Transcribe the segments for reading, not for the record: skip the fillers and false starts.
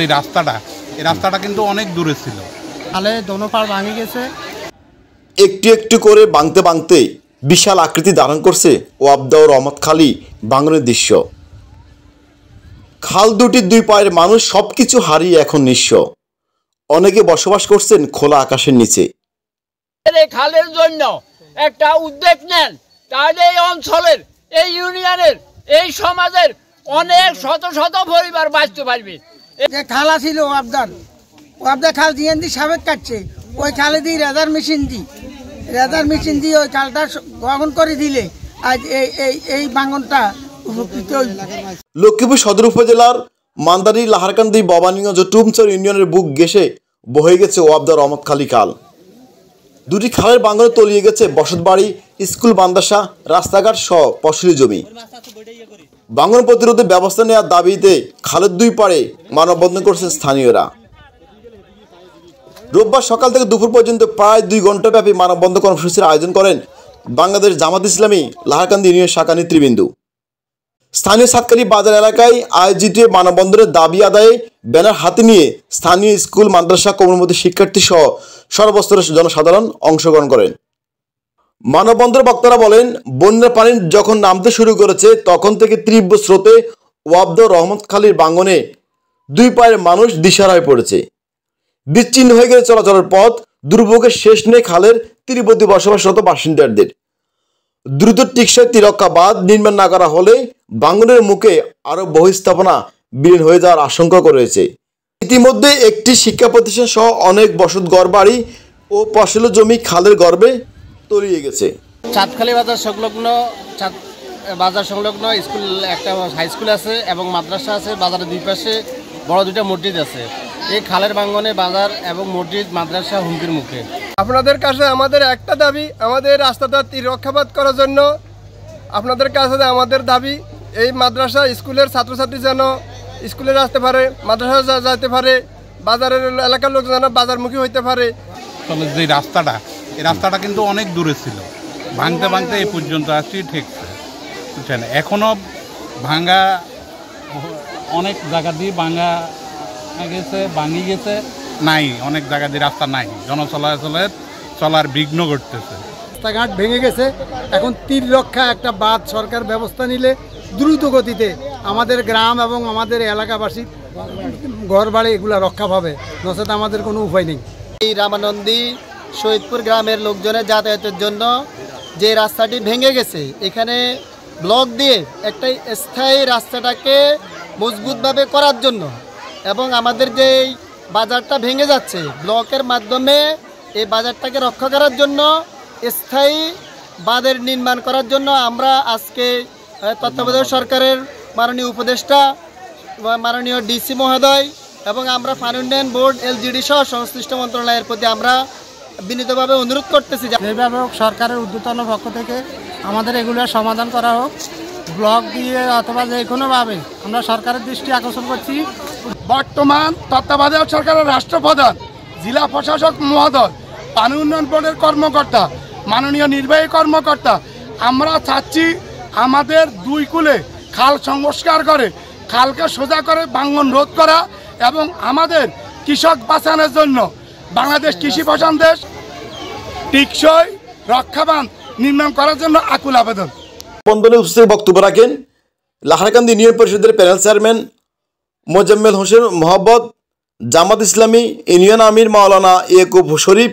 এই রাস্তাটা কিন্তু অনেক দূরে ছিল, তাহলে দোনো পার ভাঙে গেছে। একটু একটু করে ভাঙতে ভাঙতে বিশাল আকৃতি ধারণ করছে ওয়াপদা ও রহমতখালী ভাঙনের দৃশ্য। খাল দুটির দুই পায়ের মানুষ সবকিছু হারিয়ে এখন নিঃস্ব। অনেকে বসবাস করছেন খোলা আকাশের নিচে। এই খালের জন্য একটা উদ্যোগ নেন, তাহলে এই অঞ্চলের, এই ইউনিয়নের, এই সমাজের অনেক শত শত পরিবার বাঁচতে পারবে। যে খালা ছিল ওয়াবদা খাল দিয়ে সাবেক কাটছে, ওই খালে দিয়ে রেজার মেশিন দিয়ে ওই খালটা গ্রহণ করে দিলে আজ এই ভাঙনটা উপকৃত। লক্ষ্মীপুর সদর উপজেলার মান্দারি লাহারকান্দি ভবানীগঞ্জ টুমচর ইউনিয়নের বুক ঘেঁষে বয়ে গেছে ওয়াপদা রহমতখালী খাল। দুটি খালের ভাঙনে তলিয়ে গেছে বসতবাড়ি, স্কুল, মাদ্রাসা, রাস্তাঘাট সহ ফসলি জমি। ভাঙন প্রতিরোধে ব্যবস্থা নেওয়ার দাবিতে খালের দুই পাড়ে মানববন্ধন করছে স্থানীয়রা। রোববার সকাল থেকে দুপুর পর্যন্ত প্রায় 2 ঘণ্টাব্যাপী মানববন্ধন কর্মসূচির আয়োজন করেন বাংলাদেশ জামাত ইসলামী লাহারকান্দি ইউনিয়ন শাখা নেতৃবৃন্দ। স্থানীয় সাতকালী বাজার এলাকায় আয়োজিত মানববন্ধনের দাবি আদায়ে ব্যানার হাতে নিয়ে স্থানীয় স্কুল, মাদ্রাসা, কর্মমুখী শিক্ষার্থী সহ সর্বস্তরের জনসাধারণ অংশগ্রহণ করেন। মানববন্ধনের বক্তারা বলেন, বন্যার পানি যখন নামতে শুরু করেছে তখন থেকে তীব্র স্রোতে ওয়াপদা রহমতখালীর ভাঙনে দুই পায়ের মানুষ দিশাহারা হয়ে পড়েছে। বিচ্ছিন্ন হয়ে গেছে চলাচলের পথ। দুর্ভোগের শেষ নেই খালের তীরবর্তী বসবাসরত বাসিন্দাদের। দ্রুত টিকসই তীররক্ষা বাঁধ নির্মাণ না করা হলে ভাঙনের মুখে আরও বহু স্থাপনা বিলীন হয়ে যাওয়ার আশঙ্কা রয়েছে। ইতিমধ্যে একটি শিক্ষা প্রতিষ্ঠান সহ অনেক বসত ঘরবাড়ি ও ফসল জমি খালের গর্ভে তলিয়ে গেছে। চাঁদখালী বাজার সংলগ্ন স্কুল, একটা হাই স্কুল আছে এবং মাদ্রাসা আছে। বাজারের দুই পাশে বড় দুইটা মসজিদ আছে। এই খালের ভাঙনে বাজার এবং মসজিদ, মাদ্রাসা হুমকির মুখে। আপনাদের কাছে আমাদের একটা দাবি, আমাদের রাস্তাটা রক্ষাবাদ করার জন্য আপনাদের কাছে আমাদের দাবি, এই মাদ্রাসা স্কুলের ছাত্রছাত্রী যেন স্কুলে আসতে পারে, মাদ্রাসা যেতে পারে, বাজারের এলাকার লোক যেন বাজারমুখী হইতে পারে। যে এই রাস্তাটা কিন্তু অনেক দূরে ছিল, ভাঙতে ভাঙতে এই পর্যন্ত আসছি ঠেকছে, বুঝছেন। এখনো ভাঙা অনেক জায়গা দিয়ে ভাঙি গেছে, নাই অনেক জায়গা দিয়ে রাস্তা নাই, চলার বিঘ্ন ঘটতেছে। রাস্তাঘাট ভেঙে গেছে। এখন তীর রক্ষা একটা বাঁধ সরকার ব্যবস্থা নিলে দ্রুত গতিতে আমাদের গ্রাম এবং আমাদের এলাকাবাসী ঘরবাড়ি এগুলা রক্ষা পাবে, নচেত আমাদের কোনো উপায় নেই। এই রামানন্দী শহীদপুর গ্রামের লোকজনের যাতায়াতের জন্য যে রাস্তাটি ভেঙে গেছে, এখানে ব্লক দিয়ে একটা স্থায়ী রাস্তাটাকে মজবুতভাবে করার জন্য এবং আমাদের যে বাজারটা ভেঙে যাচ্ছে ব্লকের মাধ্যমে এই বাজারটাকে রক্ষা করার জন্য স্থায়ী বাঁধের নির্মাণ করার জন্য আমরা আজকে তত্ত্বাবধায়ক সরকারের মাননীয় উপদেষ্টা, মাননীয় ডিসি মহোদয় এবং আমরা পানি উন্নয়ন বোর্ড, এলজিডি সহ সংশ্লিষ্ট মন্ত্রণালয়ের প্রতি আমরা বিনীতভাবে অনুরোধ করতেছি যেভাবে হোক সরকারের ঊর্ধ্বতন পক্ষ থেকে আমাদের এগুলোর সমাধান করা হোক, ব্লক দিয়ে অথবা যে কোনোভাবে আমরা সরকারের দৃষ্টি আকর্ষণ করছি। বর্তমান তত্ত্বাবধায়ক সরকারের রাষ্ট্রপ্রধান, জেলা প্রশাসক মহোদয়, পানি উন্নয়ন বোর্ডের কর্মকর্তা, মাননীয় নির্বাহী কর্মকর্তা, আমরা চাচ্ছি আমাদের দুই কূলে খাল সংস্কার করে খালকে সোজা করে ভাঙন রোধ করা এবং আমাদের কৃষক বাঁচানোর জন্য বাংলাদেশ কৃষি প্রধান দেশ টিকসই রক্ষাবান নির্মাণ করার জন্য আকুল আবেদন। বন্ধনে উপস্থিত বক্তব্য রাখেন লাহারকান্দি ইউনিয়ন পরিষদের panel chairman Mozammel Hossain Mohammad, Jamaat Islami union আমির মাওলানা ইয়াকুব শরীফ,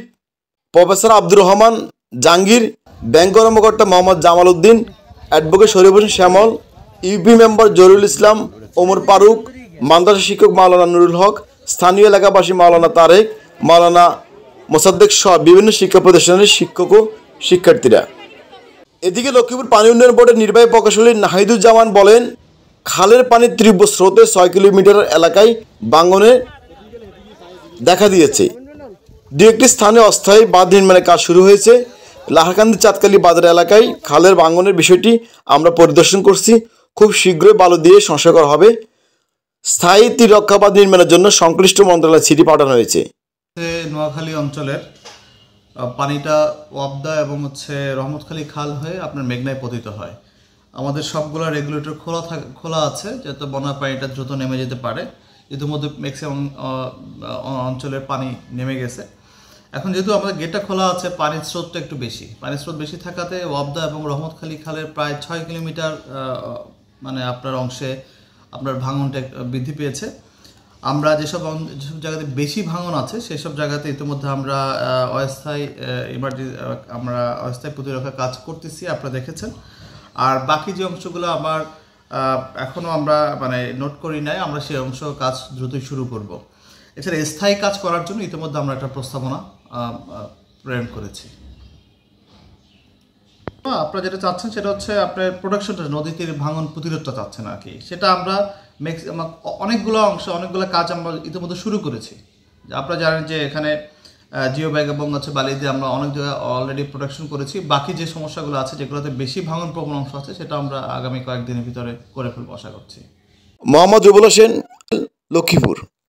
প্রফেসর আব্দুর রহমান জাহাঙ্গীর, ব্যাংক কর্মকর্তা মোহাম্মদ জামাল উদ্দিন, অ্যাডভোকেট শরীফ হোসেন শ্যামল, ইউপি মেম্বার জরুল ইসলাম, ওমর ফারুক, মাদ্রাসা শিক্ষক মাওলানা নুরুল হক, স্থানীয় এলাকাবাসী মাওলানা তারেক, মাওলানা মোসাদ্দেক সহ বিভিন্ন শিক্ষা প্রতিষ্ঠানের শিক্ষক ও শিক্ষার্থীরা। এদিকে লক্ষ্মীপুর পানি উন্নয়ন বোর্ডের নির্বাহী প্রকৌশলী নাহিদুজ্জামান বলেন, খালের পানির তীব্র স্রোতে 6 কিলোমিটার এলাকায় ভাঙনে দেখা দিয়েছে। দু একটি স্থানে অস্থায়ী বাঁধ নির্মাণের কাজ শুরু হয়েছে। লাহারকান্দি চাঁদখালী বাজার এলাকায় খালের ভাঙনের বিষয়টি আমরা পরিদর্শন করছি। খুব শীঘ্রই বালু দিয়ে সংস্কার করা হবে। স্থায়ী তীর রক্ষা বাঁধ নির্মাণের জন্য সংশ্লিষ্ট মন্ত্রণালয়ে চিঠি পাঠানো হয়েছে। নোয়াখালী অঞ্চলের পানিটা ওয়াপদা এবং রহমতখালী খাল হয়ে আপনার মেঘনায় পতিত হয়। আমাদের সবগুলো রেগুলেটর খোলা আছে যাতে বন্যার পানিটা দ্রুত নেমে যেতে পারে। ইতিমধ্যে ম্যাক্সিমাম অঞ্চলের পানি নেমে গেছে। এখন যেহেতু আমাদের গেটটা খোলা আছে, পানির স্রোতটা একটু বেশি, পানির স্রোত বেশি থাকাতে ওয়াবদা এবং রহমতখালী খালের প্রায় 6 কিলোমিটার মানে আপনার অংশে আপনার ভাঙনটা বৃদ্ধি পেয়েছে। আমরা যেসব জায়গাতে বেশি ভাঙন আছে সেসব জায়গাতে ইতিমধ্যে আমরা অস্থায়ী প্রতিরক্ষা কাজ করতেছি, আপনারা দেখেছেন। আর বাকি যে অংশগুলো আমার এখনও আমরা মানে নোট করি নাই, আমরা সেই অংশ কাজ দ্রুতই শুরু করব। এছাড়া স্থায়ী কাজ করার জন্য ইতিমধ্যে আমরা একটা প্রস্তাবনা প্রেরণ করেছি। আপনারা যেটা চাচ্ছেন সেটা হচ্ছে আপনার প্রোডাকশনটা, নদী তীরে ভাঙন প্রতিরোধটা চাচ্ছেন আর কি। সেটা আমরা অনেকগুলো কাজ আমরা ইতিমধ্যে শুরু করেছি। আপনারা জানেন যে এখানে জিও ব্যাগ এবং বালি দিয়ে আমরা অনেক জায়গায় অলরেডি প্রোডাকশন করেছি। বাকি যে সমস্যাগুলো আছে, যেগুলোতে বেশি ভাঙন প্রবণ অংশ আছে, সেটা আমরা আগামী কয়েকদিনের ভিতরে করে ফেলবো আশা করছি। মোহাম্মদ রুবুল হোসেন, লক্ষ্মীপুর।